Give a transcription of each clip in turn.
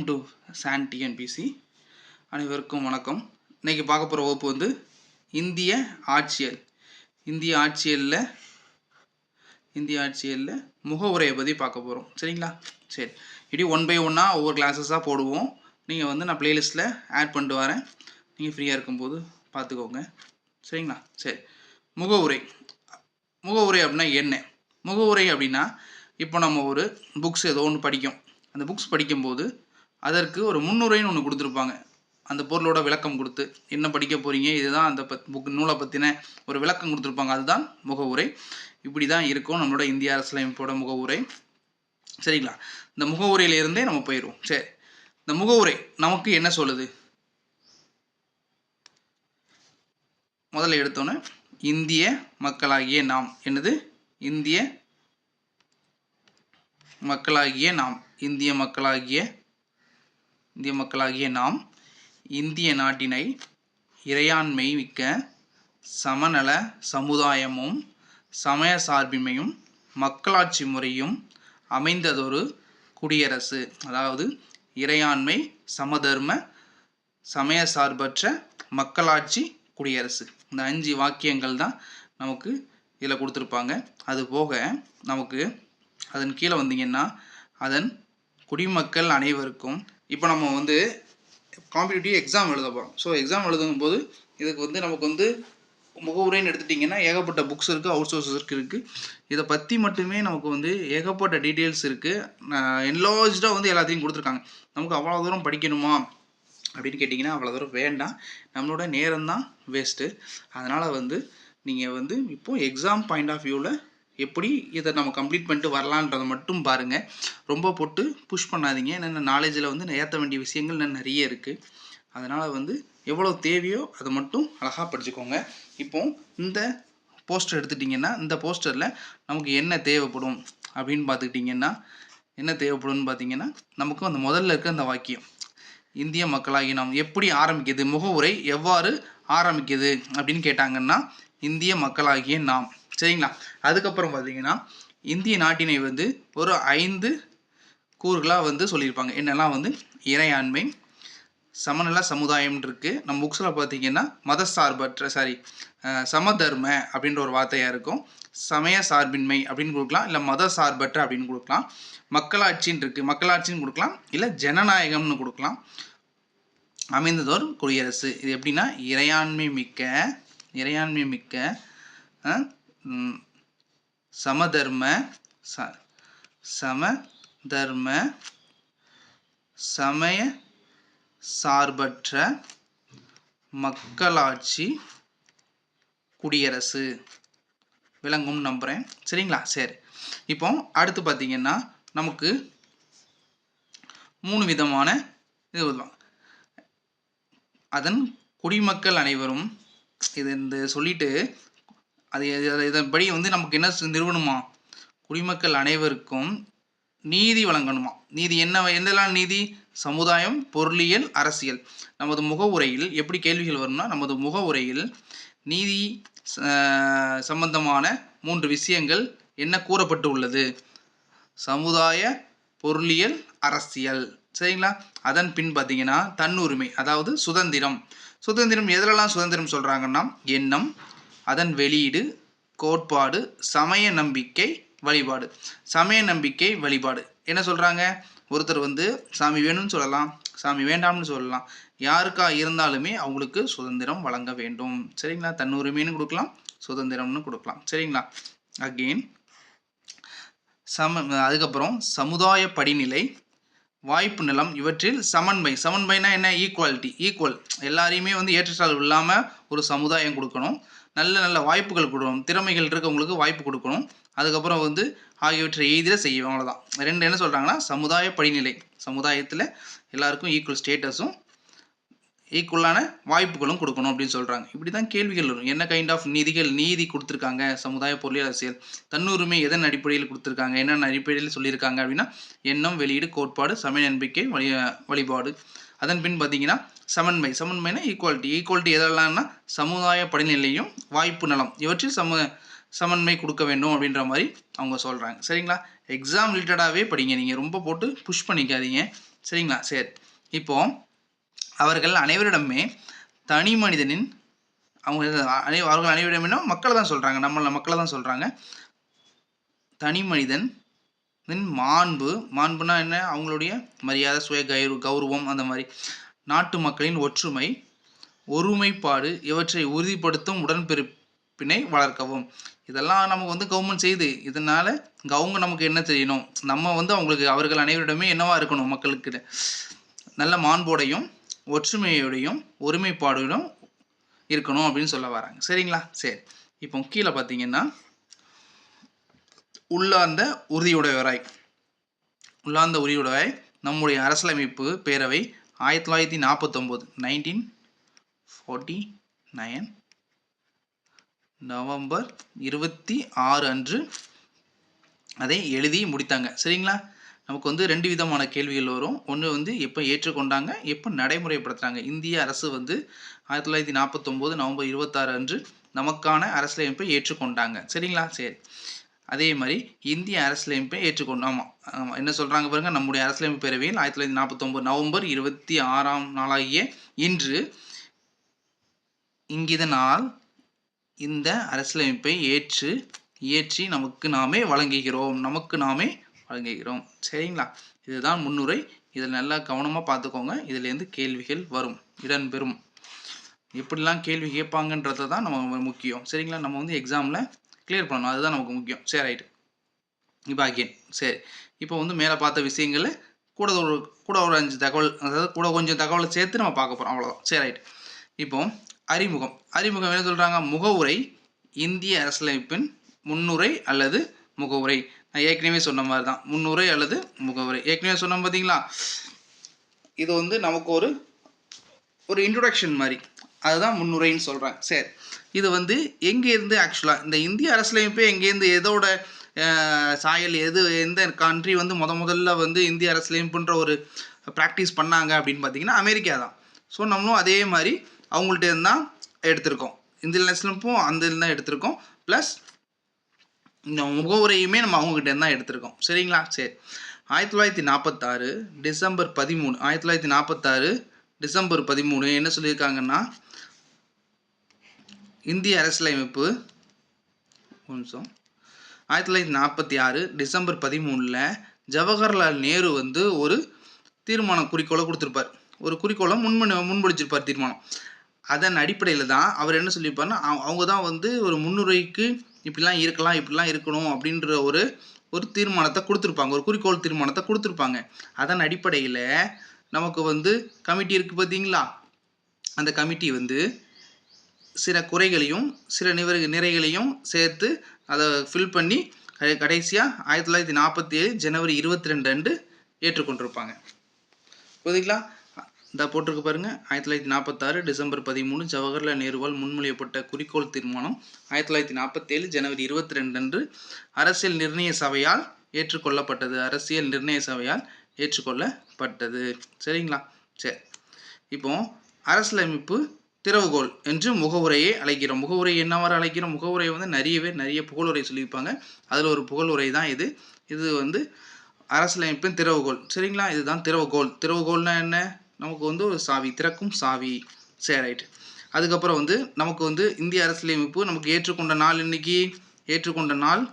To San TNPSC அனைவருக்கும் வணக்கம். இன்றைக்கி பார்க்க போகிற வகுப்பு வந்து இந்திய ஆட்சியல். இந்திய ஆட்சியலில் முகவுரையை பற்றி பார்க்க போகிறோம். சரிங்களா? சரி, இப்படி 1 by 1 ஒவ்வொரு கிளாஸஸாக போடுவோம். நீங்கள் வந்து நான் ப்ளேலிஸ்ட்டில் ஆட் பண்ணிட்டு வரேன். நீங்கள் ஃப்ரீயாக இருக்கும்போது பார்த்துக்கோங்க. சரிங்களா? சரி, முகவுரை அப்படின்னா என்ன? முகவுரை அப்படின்னா இப்போ நம்ம ஒரு புக்ஸ் ஏதோ ஒன்று படிக்கும். அந்த புக்ஸ் படிக்கும்போது அதற்கு ஒரு முன்னுரைன்னு ஒன்று கொடுத்துருப்பாங்க. அந்த பொருளோட விளக்கம் கொடுத்து என்ன படிக்க போகிறீங்க, இதுதான் அந்த புக் நூலை பற்றின ஒரு விளக்கம் கொடுத்துருப்பாங்க. அதுதான் முகவுரை. இப்படி தான் இருக்கும் நம்மளோட இந்திய அரசியலமைப்போட முகவுரை. சரிங்களா? இந்த முகவுரையிலிருந்தே நம்ம போயிடுவோம். சரி, இந்த முகவுரை நமக்கு என்ன சொல்லுது? முதல்ல எடுத்தோன்னே இந்திய மக்களாகிய நாம். என்னது? இந்திய மக்களாகிய நாம் இந்திய நாட்டினை இறையாண்மை மிக்க சமநல சமுதாயமும் சமய சார்பின்மையும் மக்களாட்சி முறையும் அமைந்ததொரு குடியரசு. அதாவது இறையாண்மை, சமதர்ம, சமய சார்பற்ற மக்களாட்சி குடியரசு. இந்த 5 வாக்கியங்கள் தான் நமக்கு இதில் கொடுத்துருப்பாங்க. அது போக நமக்கு அதன் கீழே வந்தீங்கன்னா அதன் குடிமக்கள் அனைவருக்கும். இப்போ நம்ம வந்து காம்படிட்டிவ் எக்ஸாம் எழுத போகிறோம். ஸோ எக்ஸாம் எழுதும்போது இதுக்கு வந்து நமக்கு வந்து முகவுரைன்னு எடுத்துட்டிங்கன்னா ஏகப்பட்ட புக்ஸ் இருக்குது, அவுட் சோர்ஸஸ் இருக்குது. இதை பற்றி மட்டுமே நமக்கு வந்து ஏகப்பட்ட டீட்டெயில்ஸ் இருக்குது. என்லார்ஜாக வந்து எல்லாத்தையும் கொடுத்துருக்காங்க. நமக்கு அவ்வளோ தூரம் படிக்கணுமா அப்படின்னு கேட்டிங்கன்னா அவ்வளோ தூரம் வேண்டாம். நம்மளோட நேரம் தான் வேஸ்ட்டு. அதனால் வந்து நீங்கள் வந்து இப்போது எக்ஸாம் பாயிண்ட் ஆஃப் வியூவில் எப்படி இதை நம்ம கம்ப்ளீட் பண்ணிட்டு வரலான்றதை மட்டும் பாருங்கள். ரொம்ப போட்டு புஷ் பண்ணாதீங்க. என்னென்ன நாலேஜில் வந்து ஏற்ற வேண்டிய விஷயங்கள் இன்னும் நிறைய இருக்குது. அதனால் வந்து எவ்வளோ தேவையோ அதை மட்டும் அழகாக படிச்சுக்கோங்க. இப்போ இந்த போஸ்டர் எடுத்துட்டிங்கன்னா இந்த போஸ்டரில் நமக்கு என்ன தேவைப்படும் அப்படின்னு பார்த்துக்கிட்டிங்கன்னா நமக்கு அந்த முதல்ல இருக்க அந்த வாக்கியம் இந்திய மக்களாகி நாம் எப்படி ஆரம்பிக்குது, முகவுரை எவ்வாறு ஆரம்பிக்குது அப்படின்னு கேட்டாங்கன்னா இந்திய மக்களாகிய நாம். சரிங்களா? அதுக்கப்புறம் பார்த்தீங்கன்னா இந்திய நாட்டினை வந்து ஒரு 5 கூறுகளாக வந்து சொல்லியிருப்பாங்க. என்னெல்லாம் வந்து இறையாண்மை, சமநல சமுதாயம் இருக்குது. நம்ம புக்ஸில் பார்த்தீங்கன்னா சமதர்ம அப்படின்ற ஒரு வார்த்தையாக இருக்கும். சமய சார்பின்மை அப்படின்னு கொடுக்கலாம், இல்லை மத சார்பற்ற அப்படின்னு கொடுக்கலாம். மக்களாட்சின்னு இருக்குது, மக்களாட்சின்னு கொடுக்கலாம், இல்லை ஜனநாயகம்னு கொடுக்கலாம். அமைந்ததோர் குடியரசு. இது எப்படின்னா இறையாண்மை மிக்க சமதர்ம சமய சார்பற்ற மக்களாட்சி குடியரசு. விளங்கும் நம்புகிறேன். சரிங்களா? சரி, இப்போ அடுத்து பார்த்தீங்கன்னா நமக்கு 3 விதமான இது வருவாங்க. அதன் குடிமக்கள் அனைவரும் இந்த சொல்லிட்டு அது இதன்படி வந்து நமக்கு என்ன நிறுவனமா, குடிமக்கள் அனைவருக்கும் நீதி வழங்கணுமா. நீதி என்னெல்லாம் நீதி? சமுதாயம், பொருளியல், அரசியல். நமது முகவுரையில் எப்படி கேள்விகள் வரும்னா, நமது முகவுரையில் நீதி சம்பந்தமான 3 விஷயங்கள் என்ன கூறப்பட்டு உள்ளது? சமுதாய, பொருளியல், அரசியல். சரிங்களா? அதன் பின் பார்த்தீங்கன்னா தன்னுரிமை, அதாவது சுதந்திரம். எதிலெல்லாம் சுதந்திரம் சொல்கிறாங்கன்னா எண்ணம், அதன் வெளியீடு, கோட்பாடு, சமய நம்பிக்கை, வழிபாடு. என்ன சொல்கிறாங்க? ஒருத்தர் வந்து சாமி வேணும்னு சொல்லலாம், சாமி வேண்டாம்னு சொல்லலாம். யாருக்கா இருந்தாலுமே அவங்களுக்கு சுதந்திரம் வழங்க வேண்டும். சரிங்களா? தன்னுரிமைன்னு கொடுக்கலாம், சுதந்திரம்னு கொடுக்கலாம். சரிங்களா? அகெயின் அதுக்கப்புறம் சமுதாய படிநிலை, வாய்ப்பு நிலம், இவற்றில் சமன்மைனா என்ன? ஈக்குவல். எல்லாரையுமே வந்து ஏற்றத்தாழ்வு இல்லாமல் ஒரு சமுதாயம் கொடுக்கணும். நல்ல வாய்ப்புகள் கொடுக்கணும். திறமைகள் இருக்கவங்களுக்கு வாய்ப்பு கொடுக்கணும். அதுக்கப்புறம் வந்து ஆகியவற்றை எய்திட செய்யும். அவ்வளோதான். 2 என்ன சொல்கிறாங்கன்னா சமுதாய படிநிலை, சமுதாயத்தில் எல்லாருக்கும் ஈக்குவல் ஸ்டேட்டஸும் ஈக்குவலான வாய்ப்புகளும் கொடுக்கணும் அப்படின்னு சொல்கிறாங்க. இப்படி தான் கேள்விகள் வரும். என்ன கைண்ட் ஆஃப் நீதி கொடுத்துருக்காங்க? சமுதாய, பொருளியல், அரசியல். தன்னுரிமை எதன் அடிப்படையில் கொடுத்துருக்காங்க, என்னென்ன அடிப்படையில் சொல்லியிருக்காங்க அப்படின்னா எண்ணம், வெளியீடு, கோட்பாடு, சமய நம்பிக்கை, வழிபாடு. அதன் பின் பார்த்தீங்கன்னா சமன்மைனா ஈக்குவாலிட்டி எதெல்லாம்னா சமுதாய படிநிலையும் வாய்ப்பு நலம் இவற்றில் சமன்மை கொடுக்க வேண்டும் அப்படின்ற மாதிரி அவங்க சொல்கிறாங்க. சரிங்களா? எக்ஸாம் ரிலேட்டடாகவே படிங்க. நீங்கள் ரொம்ப போட்டு புஷ் பண்ணிக்காதீங்க. சரிங்களா? சரி. இப்போ அவர்கள் அனைவரிடமே தனி மனிதனின் அவர்கள் அனைவரிடமே மக்களை தான் சொல்கிறாங்க, மக்களை தான் சொல்கிறாங்க. தனி மனிதன் மாண்புனா என்ன, அவங்களுடைய மரியாதை, சுய கௌரவம், அந்த மாதிரி நாட்டு மக்களின் ஒற்றுமை, ஒருமைப்பாடு இவற்றை உறுதிப்படுத்தும் உடன்பிறப்பினை வளர்க்கவும். இதெல்லாம் நமக்கு வந்து கவர்மெண்ட் செய்யுது. இதனால் அவங்க நமக்கு என்ன செய்யணும், நம்ம வந்து அவர்கள் அனைவரிடமே என்னவா இருக்கணும், மக்களுக்கு நல்ல மாண்போடையும் ஒற்றுமையோடையும் ஒருமைப்பாடோடும் இருக்கணும் அப்படின்னு சொல்ல வராங்க. சரிங்களா? சரி. இப்போ கீழே பார்த்தீங்கன்னா உள்ளார்ந்த உறுதியுடையவராய் நம்முடைய அரசியலமைப்பு பேரவை 1949 நவம்பர் 26 அன்று அதை எழுதி முடித்தாங்க. சரிங்களா? நமக்கு வந்து 2 விதமான கேள்விகள் வரும். ஒன்று வந்து எப்போ ஏற்றுக்கொண்டாங்க, எப்போ நடைமுறைப்படுத்துகிறாங்க. இந்திய அரசு வந்து 1949 நவம்பர் 26 அன்று நமக்கான அரசியலமைப்பை ஏற்றுக்கொண்டாங்க. சரிங்களா? சரி. அதே மாதிரி இந்திய அரசியலமைப்பை ஏற்றுக்கொண்டோம். ஆமாம், என்ன சொல்கிறாங்க பாருங்கள், நம்முடைய அரசியலமைப்பு பேரவையில் 1949 நவம்பர் 26ஆம் நாளாகிய இன்று இங்கித நாள் இந்த அரசியலமைப்பை இயற்றி நமக்கு நாமே வழங்குகிறோம். சரிங்களா? இதுதான் முன்னுரை. இதில் நல்லா கவனமாக பார்த்துக்கோங்க. இதுலேருந்து கேள்விகள் வரும், இடம்பெறும். எப்படிலாம் கேள்வி கேட்பாங்கன்றது தான் நம்ம முக்கியம். சரிங்களா? நம்ம வந்து எக்ஸாமில் கிளியர் பண்ணணும், அதுதான் நமக்கு முக்கியம். சரி, ரைட்டு. இப்போ அகெயின் சரி, இப்போ வந்து மேலே பார்த்த விஷயங்கள் கூட ஒரு 5 தகவல், அதாவது கூட கொஞ்சம் தகவலை சேர்த்து நம்ம பார்க்க போகிறோம், அவ்வளோதான். சரி, ரைட். இப்போ அறிமுகம் என்ன சொல்கிறாங்க, முகவுரை இந்திய அரசியலமைப்பின் முன்னுரை அல்லது முகவுரை. நான் ஏற்கனவே சொன்ன மாதிரி தான், முன்னுரை அல்லது முகவுரை. ஏற்கனவே சொன்னோம் பார்த்தீங்களா? இது வந்து நமக்கு ஒரு இன்ட்ரொடக்ஷன் மாதிரி, அதுதான் முன்னுரைன்னு சொல்கிறேன். சரி, இது வந்து எங்கேருந்து ஆக்சுவலாக இந்த இந்திய அரசியலமைப்பு எங்கேருந்து, எதோட சாயல், எந்த கண்ட்ரி வந்து முதல்ல வந்து இந்திய அரசியலமைப்புன்ற ஒரு ப்ராக்டிஸ் பண்ணாங்க அப்படின்னு பார்த்தீங்கன்னா அமெரிக்கா தான். ஸோ நம்மளும் அதே மாதிரி அவங்கள்ட்ட தான் எடுத்திருக்கோம். இந்திய அரசியலமைப்பும் அந்த இதில் தான் எடுத்திருக்கோம். ப்ளஸ் இந்த முகவுரையுமே நம்ம அவங்ககிட்ட தான் எடுத்திருக்கோம். சரிங்களா? சரி. 1946 டிசம்பர் 13 என்ன சொல்லியிருக்காங்கன்னா, இந்திய அரசியலமைப்பு 1946 டிசம்பர் 13 ஜவஹர்லால் நேரு வந்து ஒரு குறிக்கோளை கொடுத்துருப்பார். ஒரு குறிக்கோளை முன்மொழிச்சிருப்பார் தீர்மானம். அதன் அடிப்படையில் தான் அவர் என்ன சொல்லியிருப்பாருன்னா, அவங்க தான் வந்து ஒரு முன்னுரைக்கு இப்படிலாம் இருக்கலாம், இப்படிலாம் இருக்கணும் அப்படின்ற ஒரு தீர்மானத்தை கொடுத்துருப்பாங்க, ஒரு குறிக்கோள் தீர்மானத்தை கொடுத்துருப்பாங்க. அதன் அடிப்படையில் நமக்கு வந்து கமிட்டி இருக்குது பார்த்தீங்களா, அந்த கமிட்டி வந்து சில குறைகளையும் சில நிறைகளையும் சேர்த்து அதை ஃபில் பண்ணி கடைசியாக 1947 ஜனவரி 22 அன்று ஏற்றுக்கொண்டிருப்பாங்க. புரியுதுங்களா? இந்த போட்டிருக்கு பாருங்கள், 1946 டிசம்பர் 13 ஜவஹர்லால் நேருவால் முன்மொழியப்பட்ட குறிக்கோள் தீர்மானம் 1947 ஜனவரி 22 அன்று அரசியல் நிர்ணய சபையால் ஏற்றுக்கொள்ளப்பட்டது. சரிங்களா? சரி. இப்போ அரசியலமைப்பு திறவுகோல் என்று முகவுரையை அழைக்கிறோம். முகவுரை என்னவாறு அழைக்கிறோம்? முகவுரை வந்து நிறைய புகழுரை சொல்லியிருப்பாங்க. அதில் ஒரு புகழுரை தான் இது. இது வந்து அரசியலமைப்பின் திறவுகோல். சரிங்களா? இதுதான் திறவுகோல். திறவுகோல்னா என்ன? நமக்கு வந்து ஒரு சாவி, திறக்கும் சாவி. சரி, ரைட். அதுக்கப்புறம் வந்து நமக்கு வந்து இந்திய அரசியலமைப்பு நமக்கு ஏற்றுக்கொண்ட நாள் இன்னைக்கு, ஏற்றுக்கொண்ட நாள்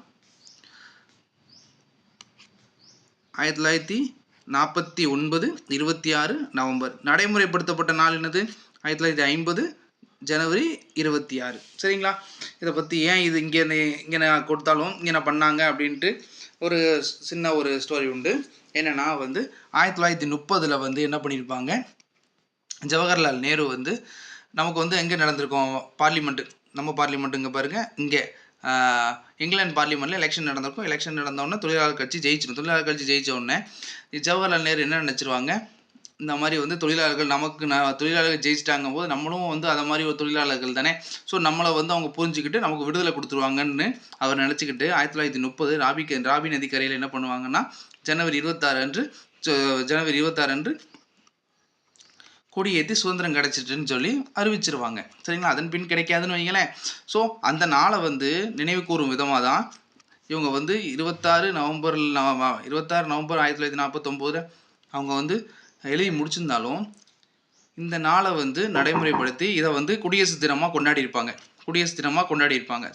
1949 26 நவம்பர். நடைமுறைப்படுத்தப்பட்ட நாள் என்னது? 1950 ஜனவரி 26. சரிங்களா? இதை பற்றி ஏன் இது இங்கே நான் கொடுத்தாலும் இங்கே பண்ணாங்க அப்படின்ட்டு ஒரு சின்ன ஒரு ஸ்டோரி உண்டு. என்னென்னா வந்து 1930 வந்து என்ன பண்ணியிருப்பாங்க, ஜவஹர்லால் நேரு வந்து நமக்கு வந்து எங்கே நடந்திருக்கோம், பார்லிமெண்ட்டு, நம்ம பார்லிமெண்ட்டு இங்கே பாருங்கள், இங்கே இங்கிலாந்து பார்லிமெண்ட்டில் எலெக்ஷன் நடந்திருக்கும். எலெக்ஷன் நடந்தோடனே தொழிலாளர் கட்சி ஜெயிச்சிடும். தொழிலாளர் கட்சி ஜெயிச்ச உடனே ஜவஹர்லால் நேரு என்ன நினச்சிருவாங்க, இந்த மாதிரி வந்து தொழிலாளர்கள் ஜெயிச்சிட்டாங்க போது நம்மளும் வந்து அதை மாதிரி ஒரு தொழிலாளர்கள் தானே, ஸோ நம்மளை வந்து அவங்க புரிஞ்சுக்கிட்டு நமக்கு விடுதலை கொடுத்துருவாங்கன்னு அவர் நினச்சிக்கிட்டு 1930 ராபி நதிக்கரையில் என்ன பண்ணுவாங்கன்னா, ஜனவரி 26 அன்று கொடியேற்றி சுதந்திரம் கிடைச்சிட்டுன்னு சொல்லி அறிவிச்சிருவாங்க. சரிங்களா? அதன் பின் கிடைக்காதுன்னு வைங்களேன். ஸோ அந்த நாளை வந்து நினைவு கூறும் விதமாக தான் இவங்க வந்து 26 நவம்பர் 1949 அவங்க வந்து எழுதி முடிச்சிருந்தாலும் இந்த நாளை வந்து நடைமுறைப்படுத்தி இதை வந்து குடியரசு தினமாக கொண்டாடி இருப்பாங்க.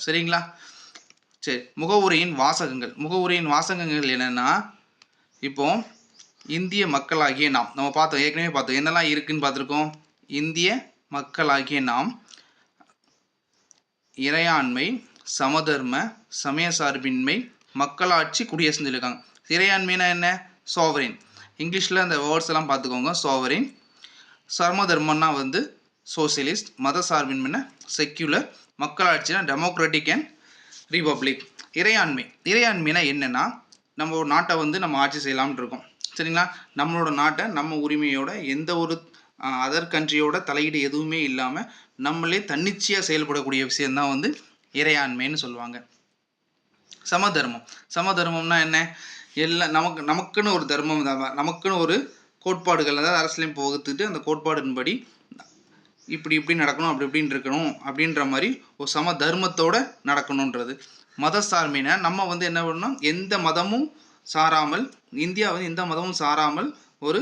சரிங்களா? சரி, முகவுரையின் வாசகங்கள் என்னென்னா, இப்போ இந்திய மக்களாகிய நாம் நம்ம ஏற்கனவே பார்த்தோம் என்னெல்லாம் இருக்குன்னு பார்த்துருக்கோம். இந்திய மக்களாகிய நாம் இறையாண்மை, சமதர்ம, சமய சார்பின்மை, மக்களாட்சி, குடியரசுன்னு சொல்லியிருக்காங்க. இறையாண்மைனா என்ன? சாவரின். இங்கிலீஷில் அந்த வேர்ட்ஸ் எல்லாம் பார்த்துக்கோங்க. சாவரின். சமதர்மன்னா வந்து சோசியலிஸ்ட், மத சார்பின்மைனா செக்யூலர், மக்களாட்சினா டெமோக்ராட்டிக் அண்ட் ரிபப்ளிக். இறையாண்மைனா என்னென்னா, நம்ம ஒரு நாட்டை வந்து நம்ம ஆட்சி செய்யலாம்னு இருக்கோம். சரிங்களா? நம்மளோட நாட்டை நம்ம உரிமையோட எந்த ஒரு அதர் கண்ட்ரியோட தலையீடு எதுவுமே இல்லாமல் நம்மளே தன்னிச்சையாக செயல்படக்கூடிய விஷயந்தான் வந்து இறையாண்மைன்னு சொல்லுவாங்க. சமதர்மம்னா என்ன? எல்லாம் நமக்குன்னு ஒரு தர்மம், நமக்குன்னு ஒரு கோட்பாடுகள், அதாவது அரசியலையும் வகுத்துட்டு அந்த கோட்பாடின்படி இப்படி நடக்கணும், அப்படி இப்படின்னு இருக்கணும் அப்படின்ற மாதிரி ஒரு சம தர்மத்தோடு நடக்கணுன்றது. மத சார்பினை நம்ம வந்து என்ன பண்ணணும், எந்த மதமும் சாராமல், இந்தியா வந்து எந்த மதமும் சாராமல் ஒரு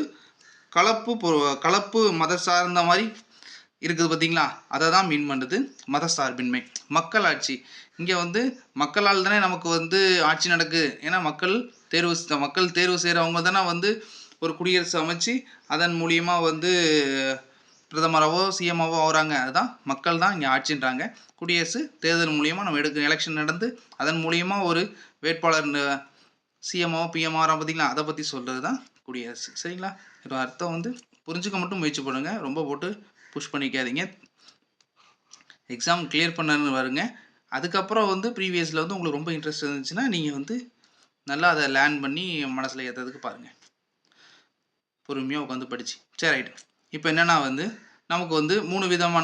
கலப்பு மத சார்ந்த மாதிரி இருக்குது பார்த்தீங்களா? அதை தான் மீன் பண்ணுறது மத சார்பின்மை. மக்களாட்சி, இங்கே வந்து மக்களால் தானே நமக்கு வந்து ஆட்சி நடக்குது. ஏன்னா மக்கள் தேர்வு செய்கிறவங்க தானே வந்து ஒரு குடியரசு அமைச்சு அதன் மூலியமாக வந்து பிரதமராவோ சிஎம்மாவோ ஆகுறாங்க. அதுதான் மக்கள் தான் இங்கே ஆட்சின்றாங்க. குடியரசு தேர்தல் மூலியமாக நம்ம எலெக்ஷன் நடந்து அதன் மூலியமாக ஒரு வேட்பாளர் சிஎம்ஓ பிஎம் ஆகிறான் பார்த்தீங்களா? அதை பற்றி சொல்கிறது தான் குடியரசு. சரிங்களா? இப்போ அர்த்தம் வந்து புரிஞ்சுக்க மட்டும் முயற்சி பண்ணுங்க, ரொம்ப போட்டு புஷ் பண்ணிக்காதீங்க. எக்ஸாம் கிளியர் பண்ணன்னு வருங்க. அதுக்கப்புறம் வந்து ப்ரீவியஸில் வந்து உங்களுக்கு ரொம்ப இன்ட்ரெஸ்ட் இருந்துச்சுன்னா நீங்கள் வந்து நல்லா அதை லேர்ன் பண்ணி மனசில் ஏற்றுறதுக்கு பாருங்கள், பொறுமையாக உட்காந்து படித்து. சரி, ரைட்டு. இப்போ என்னென்னா வந்து நமக்கு வந்து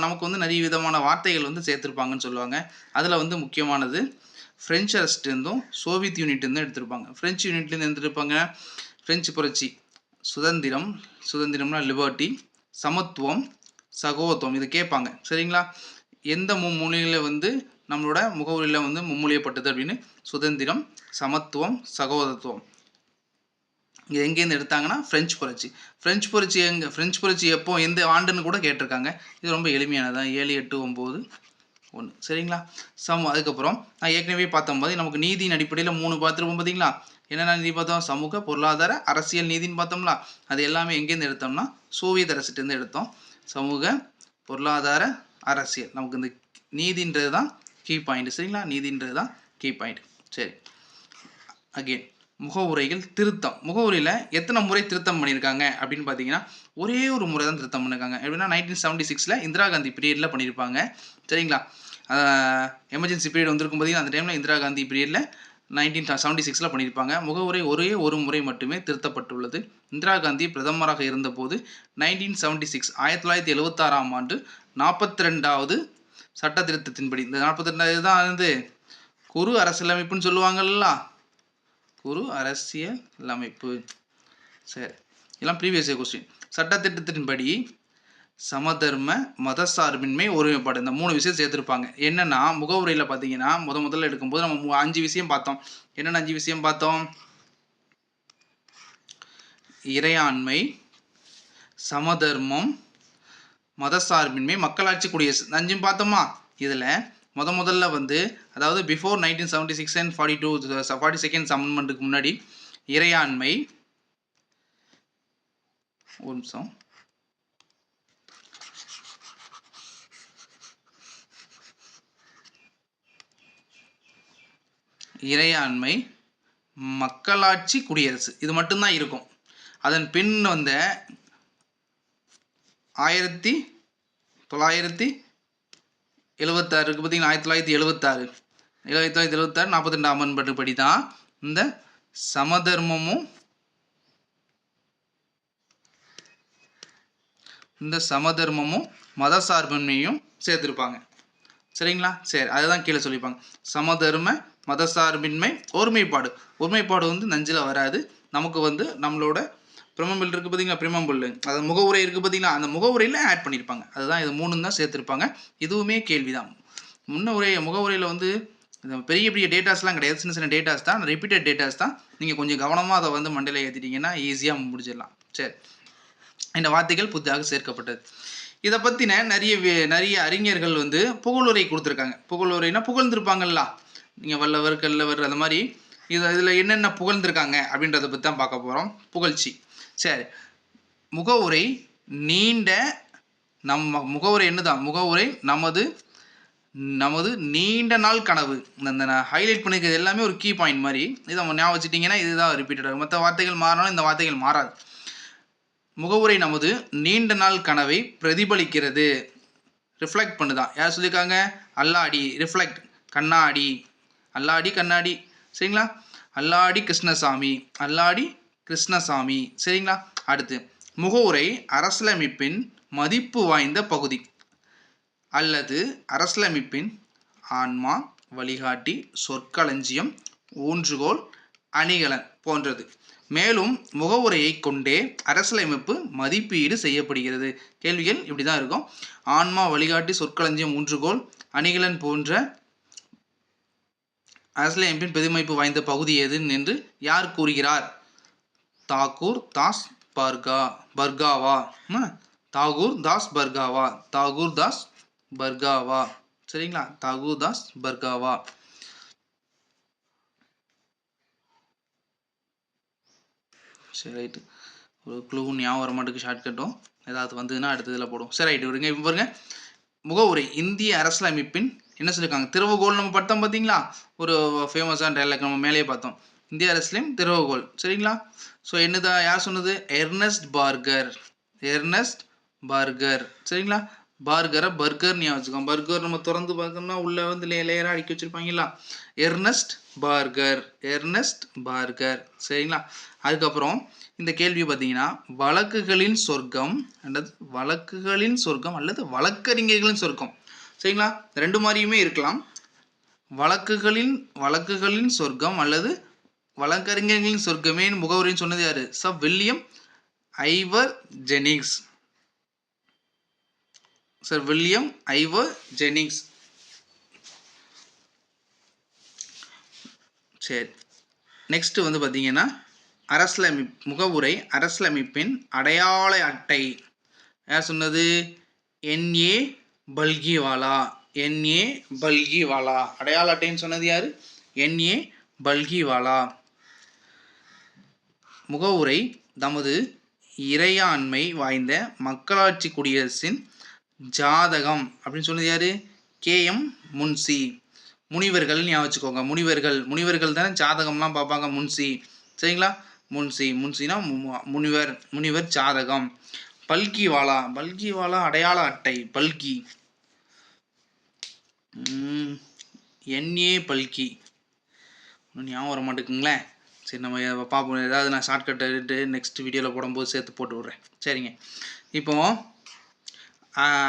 நமக்கு வந்து நிறைய விதமான வார்த்தைகள் வந்து சேர்த்துருப்பாங்கன்னு சொல்லுவாங்க. அதில் வந்து முக்கியமானது ஃப்ரெஞ்சு அரசுலேருந்தும் சோவியத் யூனிட்லேருந்தும் எடுத்திருப்பாங்க. ஃப்ரெஞ்சு யூனிட்லேருந்து எடுத்துருப்பாங்க ஃப்ரெஞ்சு புரட்சி. சுதந்திரம்னா லிபர்ட்டி, சமத்துவம், சகோதரத்துவம், இது கேட்பாங்க. சரிங்களா? எந்த மும்மொழியில் வந்து நம்மளோட முகவரியில் வந்து முன்மொழியப்பட்டது அப்படின்னு சுதந்திரம், சமத்துவம், சகோதரத்துவம். இது எங்கேருந்து எடுத்தாங்கன்னா ஃப்ரெஞ்சு புரட்சி எப்போ எந்த ஆண்டுன்னு கூட கேட்டிருக்காங்க. இது ரொம்ப எளிமையானதான், 7, 8, 9, 1. சரிங்களா? அதுக்கப்புறம் நான் ஏற்கனவே பார்த்தம்போது நமக்கு நீதியின் அடிப்படையில் 3 பார்த்துருப்போம் பார்த்தீங்களா? என்னென்ன நீதி பார்த்தோம்? சமூக, பொருளாதார, அரசியல் நீதின்னு பார்த்தோம்ல. அது எல்லாமே எங்கேருந்து எடுத்தோம்னா சோவியத் அரசுலேருந்து எடுத்தோம். சமூக, பொருளாதார, அரசியல். நமக்கு இந்த நீதின்றது தான் கீ பாயிண்ட். சரிங்களா? நீதின்றது தான் கீ பாயிண்ட். சரி, அகெயின் முகவுரைகள் திருத்தம். முகவுரையில் எத்தனை முறை திருத்தம் பண்ணியிருக்காங்க அப்படின்னு பார்த்தீங்கன்னா ஒரே ஒரு முறை தான் திருத்தம் பண்ணியிருக்காங்க. எப்படின்னா 1976 இந்திரா காந்தி பீரியடில் பண்ணியிருப்பாங்க. சரிங்களா? எமர்ஜென்சி பீரியட் வந்திருக்கும் பார்த்தீங்கன்னா அந்த டைமில் இந்திரா காந்தி பீரியடில் 1976 பண்ணியிருப்பாங்க. முகவுரை ஒரே ஒரு முறை மட்டுமே திருத்தப்பட்டுள்ளது. இந்திரா காந்தி பிரதமராக இருந்தபோது 1976 1976ஆம் ஆண்டு 42வது சட்ட திருத்தத்தின்படி, இந்த 42வது தான் வந்து குறு அரசியலமைப்புன்னு சொல்லுவாங்கல்ல, குறு அரசியலமைப்பு. சரி, எல்லாம் ப்ரீவியஸ் இயர் கொஸ்டின். சட்டத்திட்டத்தின்படி சமதர்ம, மத சார்பின்மை, ஒருமைப்பாடு, இந்த 3 விஷயம் சேர்த்துருப்பாங்க. என்னென்னா முகவுரையில் பார்த்தீங்கன்னா முதல்ல எடுக்கும்போது நம்ம 5 விஷயம் பார்த்தோம். என்னென்ன 5 விஷயம் பார்த்தோம்? இறையாண்மை, சமதர்மம், மத சார்பின்மை, மக்களாட்சி, குடியரசு, 5 பார்த்தோமா? இதில் முதல்ல வந்து அதாவது பிஃபோர் 1976 அண்ட் 42nd அமெண்ட்மெண்ட்டுக்கு முன்னாடி இறையாண்மை, ஒரு நிமிஷம், இறையாண்மை, மக்களாட்சி, குடியரசு, இது மட்டும்தான் இருக்கும். அதன் பின் வந்த 1976 இருக்கு பார்த்தீங்கன்னா 1976 42 அமெண்ட்மெண்ட் படி தான் இந்த சமதர்மமும் மத சார்பின்மையும் சேர்த்துருப்பாங்க. சரிங்களா? சரி, அதுதான் கீழே சொல்லியிருப்பாங்க. சமதர்ம, மத சார்பின்மை, ஒருமைப்பாடு. ஒருமைப்பாடு வந்து நஞ்சில் வராது. நமக்கு வந்து நம்மளோட பிரமம்பிள் இருக்குது பார்த்தீங்களா, பிரமம்பிள், அது முகவுரை இருக்குது பார்த்தீங்களா, அந்த முகவுரையில் ஆட் பண்ணியிருப்பாங்க. அதுதான் இது 3 தான் சேர்த்துருப்பாங்க. இதுவுமே கேள்வி தான். முகவுரையில் வந்து பெரிய பெரிய டேட்டாஸ்லாம் கிடையாது, சின்ன சின்ன டேட்டாஸ் தான், ரிப்பீட்டட் டேட்டாஸ் தான். நீங்கள் கொஞ்சம் கவனமாக அதை வந்து மண்டையில் ஏற்றிட்டிங்கன்னா ஈஸியாக முடிச்சிடலாம். சரி, இந்த வார்த்தைகள் புதிதாக சேர்க்கப்பட்டது. இதை பற்றின நிறைய அறிஞர்கள் வந்து புகழுரை கொடுத்துருக்காங்க. புகழுரைனா புகழ்ந்துருப்பாங்கல்ல, நீங்கள் வல்லவர் கல்லவர் அந்த மாதிரி இதில் என்னென்ன புகழ்ந்துருக்காங்க அப்படின்றத பற்றி தான் பார்க்க போகிறோம். புகழ்ச்சி. சரி, முகவுரை நீண்ட முகவுரை என்னதான் முகவுரை நமது நீண்ட நாள் கனவு. இந்த ஹைலைட் பண்ணிக்கிறது எல்லாமே ஒரு கீ பாயிண்ட் மாதிரி. இதை ஞாபகம் வச்சுட்டிங்கன்னா இதுதான் ரிப்பீட்டட் ஆகும். மற்ற வார்த்தைகள் மாறினாலும் இந்த வார்த்தைகள் மாறாது. முகவுரை நமது நீண்ட நாள் கனவை பிரதிபலிக்கிறது. ரிஃப்ளெக்ட் பண்ணுதான். யார் சொல்லியிருக்காங்க? அல்லாடி. ரிஃப்ளெக்ட் கண்ணாடி. அல்லாடி கண்ணாடி. சரிங்களா? அல்லாடி கிருஷ்ணசாமி. அல்லாடி கிருஷ்ணசாமி. சரிங்களா? அடுத்து முகவுரை அரசியலமைப்பின் மதிப்பு வாய்ந்த பகுதி அல்லது அரசியலமைப்பின் ஆன்மா, வழிகாட்டி, சொற்களஞ்சியம், ஊன்றுகோல், அணிகலன் போன்றது. மேலும் முகவுரையை கொண்டே அரசியலமைப்பு மதிப்பீடு செய்யப்படுகிறது. கேள்விகள் இப்படி தான் இருக்கும். ஆன்மா, வழிகாட்டி, சொற்களஞ்சியம், ஊன்றுகோல், அணிகலன் போன்ற அரசியலமைப்பின் பெருமதிப்பு வாய்ந்த பகுதி எது என்று யார் கூறுகிறார்? தாகூர் தாஸ் பர்காவா. தாகூர் தாஸ் பர்காவா. தாகூர் தாஸ் பர்காவா. சரிங்களா? தாகூர் தாஸ் பர்காவா. சரி, ரைட்டு. ஒரு க்ளூ ஞாபகம் வர மாட்டுக்கு ஷார்ட்கட்டும் ஏதாவது வந்ததுன்னா அடுத்ததில் போடும். சரி, ரைட்டு. விடுங்க. இப்போ பாருங்க, முகவுரை இந்திய அரசியலமைப்பின் என்ன சொல்லியிருக்காங்க? திறவுகோல் நம்ம பார்த்தோம் பார்த்தீங்களா? ஒரு ஃபேமஸான டைலாக் நம்ம மேலேயே பார்த்தோம். இந்திய அரசியலின் திறவுகோல். சரிங்களா? ஸோ என்னதான் யார் சொன்னது? எர்னஸ்ட் பார்கர். எர்னஸ்ட் பார்கர். சரிங்களா? பார்கரை பர்கர் ஞாபகம் வச்சுக்கோங்க. பர்கர் நம்ம திறந்து பார்க்கணும்னா உள்ளே வந்து லேயராக அடுக்கி வச்சுருப்பாங்களா? எர்னஸ்ட் பார்கர். எர்னஸ்ட் பார்கர். சரிங்களா? அதுக்கப்புறம் இந்த கேள்வி பார்த்தீங்கன்னா வழக்குகளின் சொர்க்கம் அல்லது வழக்கறிஞர்களின் சொர்க்கம். சரிங்களா? ரெண்டு மாதிரியுமே இருக்கலாம். வழக்குகளின் சொர்க்கம் அல்லது வழக்கறிஞர்களின் சொர்க்கமே முகவுரைன்னு சொன்னது யாரு? Sir William Ivor Jennings. Sir William Ivor Jennings. சரி, நெக்ஸ்ட் வந்து பார்த்தீங்கன்னா முகவுரை அரசியலமைப்பின் அடையாள அட்டை யார் சொன்னது? என்ஏ பல்கிவாலா. என்ஏ பல்கிவாலா. அடையாள அட்டைன்னு சொன்னது யாரு? என்ஏ பல்கிவாலா. முகவுரை நமது இறையாண்மை வாய்ந்த மக்களாட்சி குடியரசின் ஜாதகம் அப்படின்னு சொன்னது யாரு? KM முன்சி. முனிவர்கள் ஞாபகம் வச்சுக்கோங்க. முனிவர்கள் தானே ஜாதகம்லாம் பார்ப்பாங்க. முன்சி. சரிங்களா? முன்சினா முனிவர் ஜாதகம். பல்கிவாலா அடையாள அட்டை. பல்கி என்ஏ பல்கி ஞாபகம் வர மாட்டேங்குங்களேன். சரி, நம்ம பார்ப்போம். ஏதாவது நான் ஷார்ட்கட் எடுத்து நெக்ஸ்ட் வீடியோவில் போடும்போது சேர்த்து போட்டு விட்றேன். சரிங்க. இப்போ